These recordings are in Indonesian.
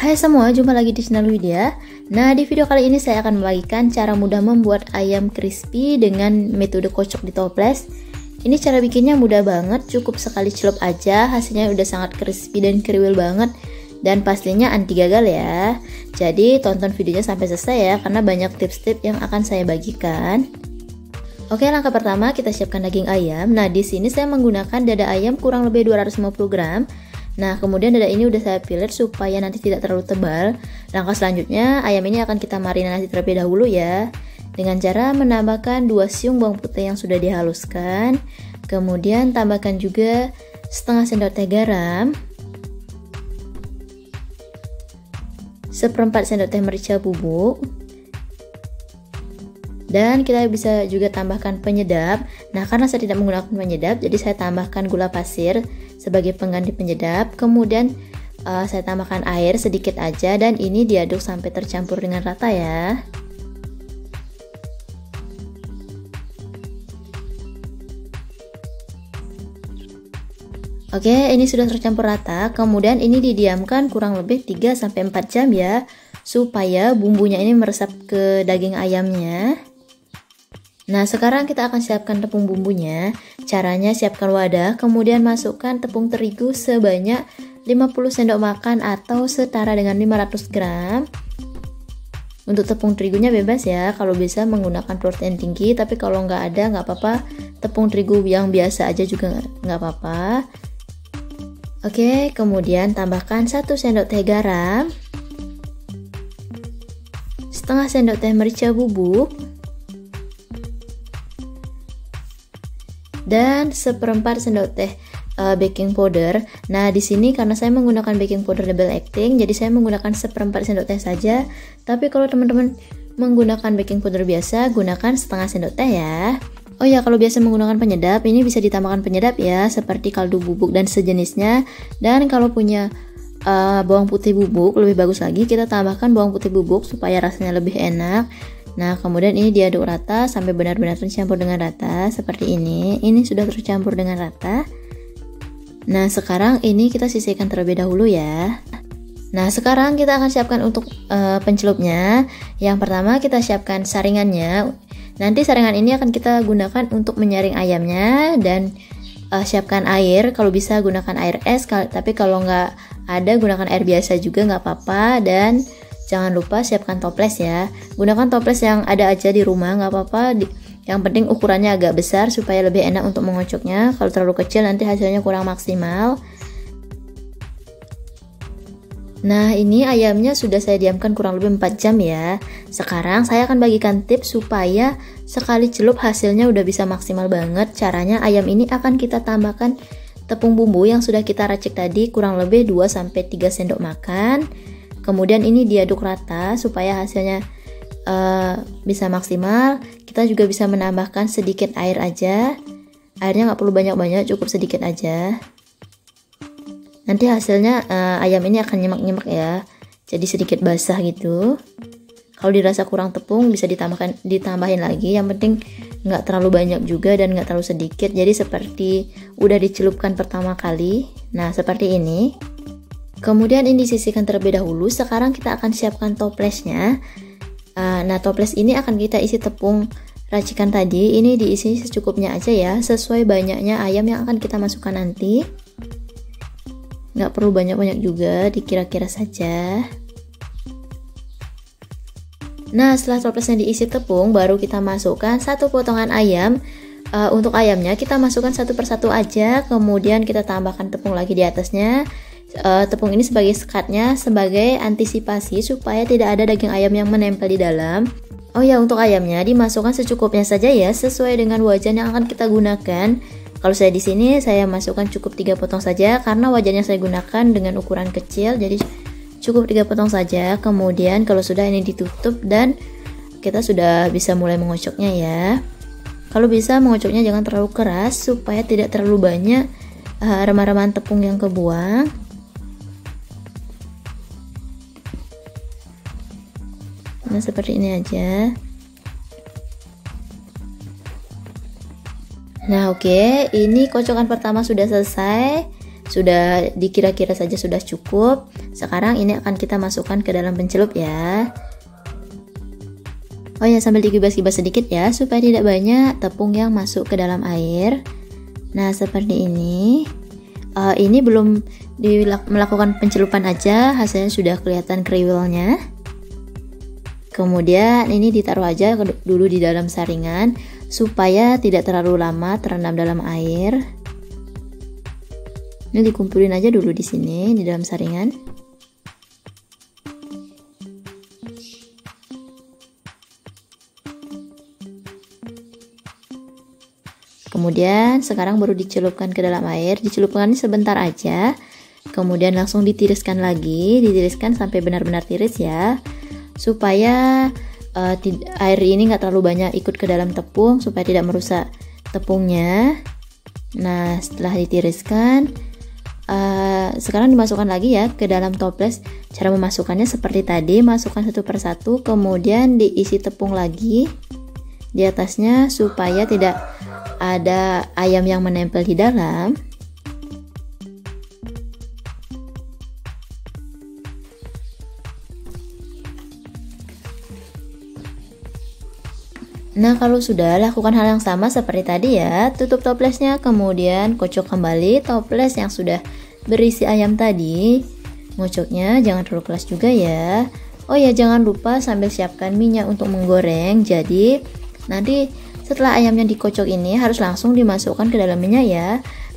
Hai semua, jumpa lagi di channel Widya. Nah, di video kali ini saya akan membagikan cara mudah membuat ayam crispy dengan metode kocok di toples. Ini cara bikinnya mudah banget, cukup sekali celup aja, hasilnya udah sangat crispy dan kriwil banget. Dan pastinya anti gagal ya. Jadi tonton videonya sampai selesai ya, karena banyak tips-tips yang akan saya bagikan. Oke, langkah pertama kita siapkan daging ayam. Nah, di sini saya menggunakan dada ayam kurang lebih 250 gram. Nah, kemudian dada ini udah saya fillet supaya nanti tidak terlalu tebal. Langkah selanjutnya, ayam ini akan kita marinasi terlebih dahulu ya. Dengan cara menambahkan 2 siung bawang putih yang sudah dihaluskan. Kemudian tambahkan juga setengah sendok teh garam, seperempat sendok teh merica bubuk. Dan kita bisa juga tambahkan penyedap. Nah, karena saya tidak menggunakan penyedap, jadi saya tambahkan gula pasir sebagai pengganti penyedap. Kemudian saya tambahkan air sedikit aja dan ini diaduk sampai tercampur dengan rata ya. Oke, ini sudah tercampur rata. Kemudian ini didiamkan kurang lebih 3-4 jam ya, supaya bumbunya ini meresap ke daging ayamnya. Nah, sekarang kita akan siapkan tepung bumbunya. Caranya siapkan wadah, kemudian masukkan tepung terigu sebanyak 50 sendok makan atau setara dengan 500 gram. Untuk tepung terigunya bebas ya, kalau bisa menggunakan protein tinggi, tapi kalau nggak ada nggak apa-apa, tepung terigu yang biasa aja juga nggak apa-apa. Oke, kemudian tambahkan 1 sendok teh garam, setengah sendok teh merica bubuk, dan seperempat sendok teh baking powder. Nah, di sini karena saya menggunakan baking powder double acting, jadi saya menggunakan seperempat sendok teh saja. Tapi kalau teman-teman menggunakan baking powder biasa, gunakan setengah sendok teh ya. Oh ya, kalau biasa menggunakan penyedap, ini bisa ditambahkan penyedap ya, seperti kaldu bubuk dan sejenisnya. Dan kalau punya bawang putih bubuk, lebih bagus lagi kita tambahkan bawang putih bubuk supaya rasanya lebih enak. Nah, kemudian ini diaduk rata sampai benar-benar tercampur dengan rata seperti ini. Ini sudah tercampur dengan rata. Nah, sekarang ini kita sisihkan terlebih dahulu ya. Nah, sekarang kita akan siapkan untuk pencelupnya. Yang pertama kita siapkan saringannya. Nanti saringan ini akan kita gunakan untuk menyaring ayamnya, dan siapkan air. Kalau bisa gunakan air es, tapi kalau nggak ada gunakan air biasa juga nggak apa-apa. Dan jangan lupa siapkan toples ya. Gunakan toples yang ada aja di rumah, nggak apa-apa. Yang penting ukurannya agak besar supaya lebih enak untuk mengocoknya. Kalau terlalu kecil nanti hasilnya kurang maksimal. Nah, ini ayamnya sudah saya diamkan kurang lebih 4 jam ya. Sekarang saya akan bagikan tips supaya sekali celup hasilnya udah bisa maksimal banget. Caranya, ayam ini akan kita tambahkan tepung bumbu yang sudah kita racik tadi kurang lebih 2-3 sendok makan. Kemudian ini diaduk rata supaya hasilnya bisa maksimal. Kita juga bisa menambahkan sedikit air aja. Airnya nggak perlu banyak-banyak, cukup sedikit aja. Nanti hasilnya ayam ini akan nyemak-nyemak ya, jadi sedikit basah gitu. Kalau dirasa kurang tepung bisa ditambahin lagi. Yang penting nggak terlalu banyak juga dan nggak terlalu sedikit. Jadi seperti udah dicelupkan pertama kali. Nah, seperti ini. Kemudian ini disisihkan terlebih dahulu. Sekarang kita akan siapkan toplesnya. Nah, toples ini akan kita isi tepung racikan tadi. Ini diisi secukupnya aja ya, sesuai banyaknya ayam yang akan kita masukkan nanti. Nggak perlu banyak-banyak juga, dikira-kira saja. Nah, setelah toplesnya diisi tepung, baru kita masukkan 1 potongan ayam. Untuk ayamnya kita masukkan satu persatu aja, kemudian kita tambahkan tepung lagi di atasnya. Tepung ini sebagai sekatnya, sebagai antisipasi supaya tidak ada daging ayam yang menempel di dalam. Oh ya, untuk ayamnya dimasukkan secukupnya saja ya, sesuai dengan wajan yang akan kita gunakan. Kalau saya di sini saya masukkan cukup 3 potong saja karena wajannya saya gunakan dengan ukuran kecil, jadi cukup 3 potong saja. Kemudian kalau sudah ini ditutup dan kita sudah bisa mulai mengocoknya ya. Kalau bisa mengocoknya jangan terlalu keras supaya tidak terlalu banyak remah-remahan tepung yang kebuang. Nah, seperti ini aja. Nah, oke, ini kocokan pertama sudah selesai. sudah dikira-kira saja sudah cukup. Sekarang ini akan kita masukkan ke dalam pencelup ya. Oh ya, sambil dikibas-kibas sedikit ya, supaya tidak banyak tepung yang masuk ke dalam air. Nah, seperti ini. Ini belum melakukan pencelupan aja, hasilnya sudah kelihatan kriwilnya. Kemudian ini ditaruh aja dulu di dalam saringan supaya tidak terlalu lama terendam dalam air. Ini dikumpulin aja dulu di sini di dalam saringan. Kemudian sekarang baru dicelupkan ke dalam air, dicelupkan sebentar aja. Kemudian langsung ditiriskan lagi, ditiriskan sampai benar-benar tiris ya. Supaya air ini nggak terlalu banyak ikut ke dalam tepung, supaya tidak merusak tepungnya. Nah, setelah ditiriskan, sekarang dimasukkan lagi ya ke dalam toples. Cara memasukkannya seperti tadi, masukkan satu persatu, kemudian diisi tepung lagi di atasnya supaya tidak ada ayam yang menempel di dalam. Nah, kalau sudah, lakukan hal yang sama seperti tadi ya. Tutup toplesnya, kemudian kocok kembali toples yang sudah berisi ayam tadi. Ngocoknya jangan terlalu keras juga ya. Oh ya, jangan lupa sambil siapkan minyak untuk menggoreng. Jadi nanti setelah ayamnya dikocok ini harus langsung dimasukkan ke dalam minyak ya.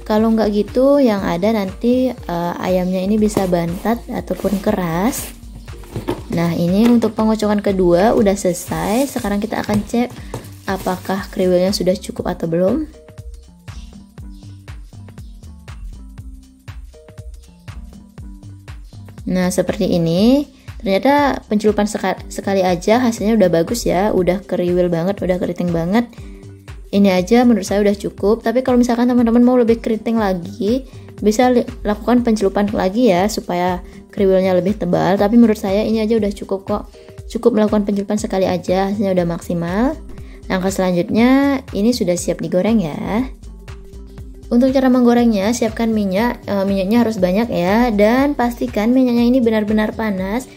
Kalau nggak gitu, yang ada nanti ayamnya ini bisa bantat ataupun keras. Nah, ini untuk pengocokan kedua udah selesai. Sekarang kita akan cek apakah kriwilnya sudah cukup atau belum. Nah, seperti ini. Ternyata pencelupan sekali aja hasilnya udah bagus ya, udah kriwil banget, udah keriting banget. Ini aja menurut saya udah cukup. Tapi kalau misalkan teman-teman mau lebih keriting lagi, bisa lakukan pencelupan lagi ya supaya kriwilnya lebih tebal. Tapi menurut saya ini aja udah cukup kok. Cukup melakukan pencelupan sekali aja, hasilnya udah maksimal. Langkah selanjutnya ini sudah siap digoreng ya. Untuk cara menggorengnya, siapkan minyak. Minyaknya harus banyak ya, dan pastikan minyaknya ini benar-benar panas.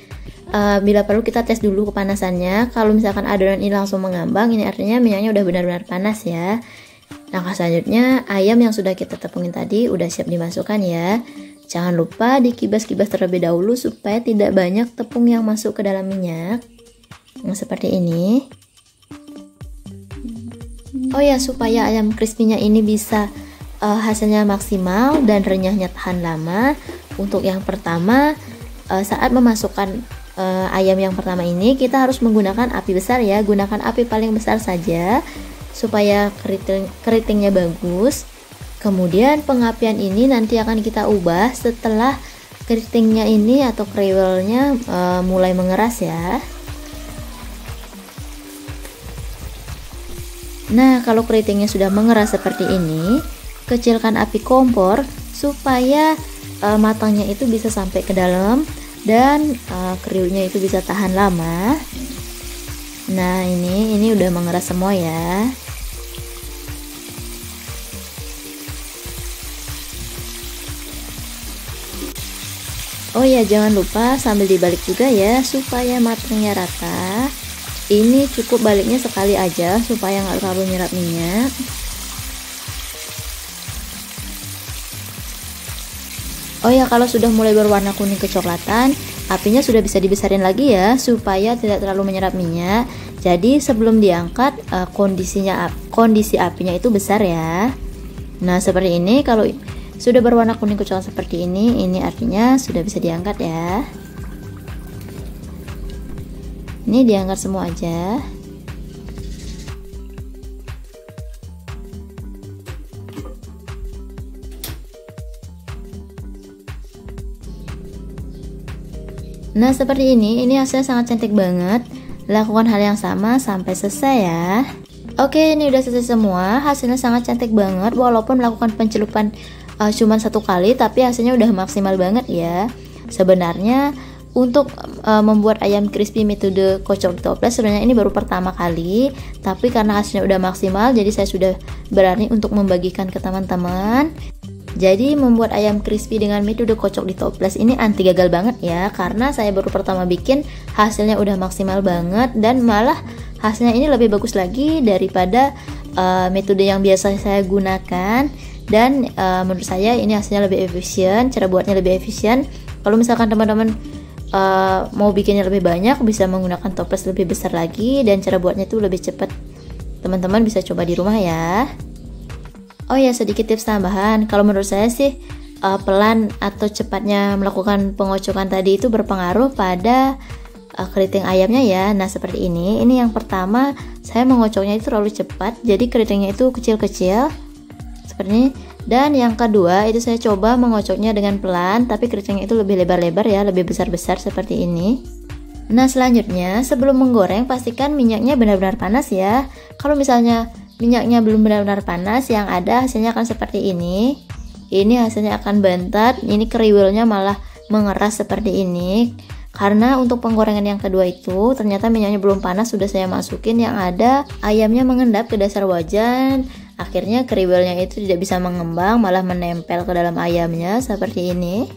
Bila perlu kita tes dulu kepanasannya. Kalau misalkan adonan ini langsung mengambang, ini artinya minyaknya udah benar-benar panas ya. Langkah selanjutnya, ayam yang sudah kita tepungin tadi udah siap dimasukkan ya. Jangan lupa dikibas-kibas terlebih dahulu supaya tidak banyak tepung yang masuk ke dalam minyak. Nah, seperti ini. Oh ya, supaya ayam crispy-nya ini bisa hasilnya maksimal dan renyahnya tahan lama. Untuk yang pertama, saat memasukkan ayam yang pertama ini kita harus menggunakan api besar ya. Gunakan api paling besar saja supaya keritingnya bagus. Kemudian pengapian ini nanti akan kita ubah setelah keritingnya ini atau kriwilnya mulai mengeras ya. Nah, kalau keritingnya sudah mengeras seperti ini, kecilkan api kompor supaya matangnya itu bisa sampai ke dalam dan kriwilnya itu bisa tahan lama. Nah, ini udah mengeras semua ya. Oh ya, jangan lupa sambil dibalik juga ya supaya matangnya rata. Ini cukup baliknya sekali aja supaya nggak terlalu nyerap minyak. Oh ya, kalau sudah mulai berwarna kuning kecoklatan, apinya sudah bisa dibesarin lagi ya supaya tidak terlalu menyerap minyak. Jadi sebelum diangkat kondisi apinya itu besar ya. Nah, seperti ini. Kalau sudah berwarna kuning kecoklatan seperti ini artinya sudah bisa diangkat ya. Ini diangkat semua aja. Nah, seperti ini hasilnya sangat cantik banget. Lakukan hal yang sama sampai selesai ya. Oke, ini udah selesai semua. Hasilnya sangat cantik banget. Walaupun melakukan pencelupan cuma satu kali, tapi hasilnya udah maksimal banget ya. Sebenarnya untuk membuat ayam crispy metode kocok di toples sebenarnya ini baru pertama kali. Tapi karena hasilnya udah maksimal, jadi saya sudah berani untuk membagikan ke teman-teman. Jadi membuat ayam crispy dengan metode kocok di toples ini anti gagal banget ya, karena saya baru pertama bikin hasilnya udah maksimal banget, dan malah hasilnya ini lebih bagus lagi daripada metode yang biasa saya gunakan. Dan menurut saya ini hasilnya lebih efisien, cara buatnya lebih efisien. Kalau misalkan teman-teman mau bikinnya lebih banyak, bisa menggunakan toples lebih besar lagi, dan cara buatnya itu lebih cepat. Teman-teman bisa coba di rumah ya. Oh ya, sedikit tips tambahan. Kalau menurut saya sih pelan atau cepatnya melakukan pengocokan tadi itu berpengaruh pada keriting ayamnya ya. Nah seperti ini yang pertama, saya mengocoknya itu terlalu cepat, jadi keritingnya itu kecil-kecil seperti ini. Dan yang kedua itu saya coba mengocoknya dengan pelan, tapi keritingnya itu lebih lebar-lebar ya, lebih besar-besar seperti ini. Nah selanjutnya, sebelum menggoreng pastikan minyaknya benar-benar panas ya. Kalau misalnya minyaknya belum benar-benar panas, yang ada hasilnya akan seperti ini. Ini hasilnya akan bantat, ini kriwilnya malah mengeras seperti ini. Karena untuk penggorengan yang kedua itu ternyata minyaknya belum panas, sudah saya masukin, yang ada ayamnya mengendap ke dasar wajan. Akhirnya kriwilnya itu tidak bisa mengembang, malah menempel ke dalam ayamnya seperti ini.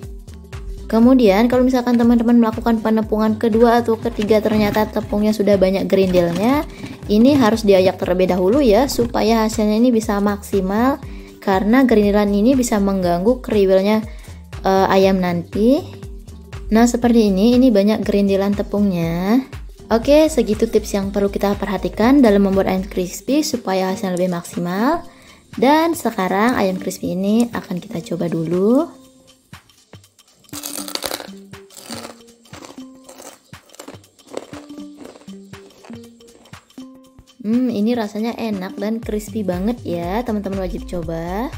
Kemudian kalau misalkan teman-teman melakukan penepungan kedua atau ketiga ternyata tepungnya sudah banyak gerindilnya, ini harus diayak terlebih dahulu ya, supaya hasilnya ini bisa maksimal, karena gerindilan ini bisa mengganggu kriwilnya ayam nanti. Nah seperti ini banyak gerindilan tepungnya. Oke, segitu tips yang perlu kita perhatikan dalam membuat ayam crispy supaya hasilnya lebih maksimal. Dan sekarang ayam crispy ini akan kita coba dulu. Ini rasanya enak dan crispy banget ya, teman-teman wajib coba.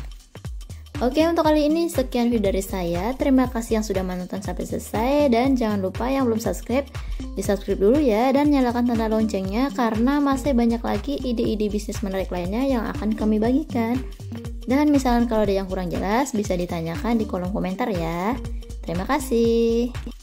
Oke, untuk kali ini sekian video dari saya. Terima kasih yang sudah menonton sampai selesai, dan jangan lupa yang belum subscribe, di subscribe dulu ya, dan nyalakan tanda loncengnya karena masih banyak lagi ide-ide bisnis menarik lainnya yang akan kami bagikan. Dan misalkan kalau ada yang kurang jelas bisa ditanyakan di kolom komentar ya. Terima kasih.